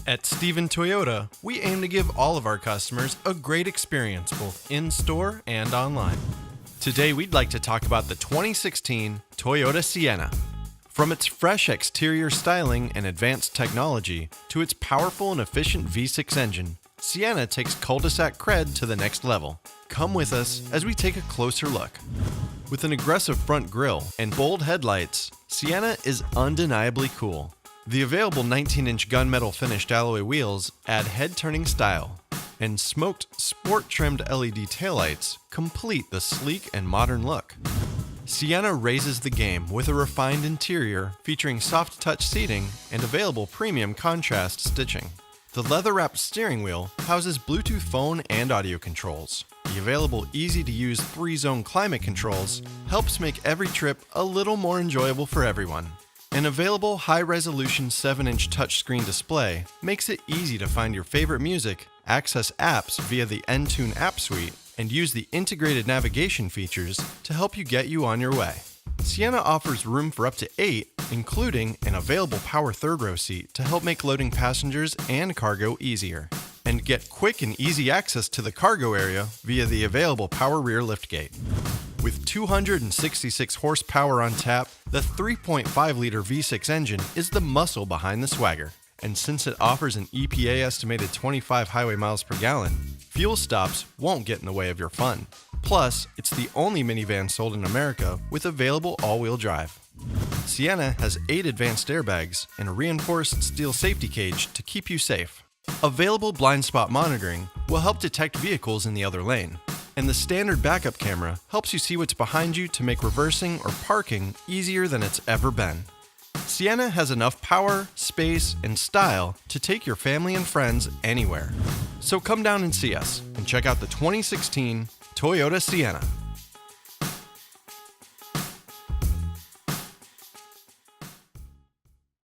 At Stephen Toyota, we aim to give all of our customers a great experience both in-store and online. Today, we'd like to talk about the 2016 Toyota Sienna. From its fresh exterior styling and advanced technology to its powerful and efficient V6 engine, Sienna takes cul-de-sac cred to the next level. Come with us as we take a closer look. With an aggressive front grille and bold headlights, Sienna is undeniably cool. The available 19-inch gunmetal finished alloy wheels add head-turning style, and smoked, sport-trimmed LED taillights complete the sleek and modern look. Sienna raises the game with a refined interior featuring soft-touch seating and available premium contrast stitching. The leather-wrapped steering wheel houses Bluetooth phone and audio controls. The available easy-to-use 3-zone climate controls helps make every trip a little more enjoyable for everyone. An available high-resolution 7-inch touchscreen display makes it easy to find your favorite music, access apps via the Entune app suite, and use the integrated navigation features to help you get you on your way. Sienna offers room for up to 8, including an available power third-row seat to help make loading passengers and cargo easier. And get quick and easy access to the cargo area via the available power rear liftgate. With 266 horsepower on tap, the 3.5-liter V6 engine is the muscle behind the swagger. And since it offers an EPA estimated 25 highway miles per gallon, fuel stops won't get in the way of your fun. Plus, it's the only minivan sold in America with available all-wheel drive. Sienna has 8 advanced airbags and a reinforced steel safety cage to keep you safe. Available blind spot monitoring will help detect vehicles in the other lane. And the standard backup camera helps you see what's behind you to make reversing or parking easier than it's ever been. Sienna has enough power, space, and style to take your family and friends anywhere. So come down and see us and check out the 2016 Toyota Sienna.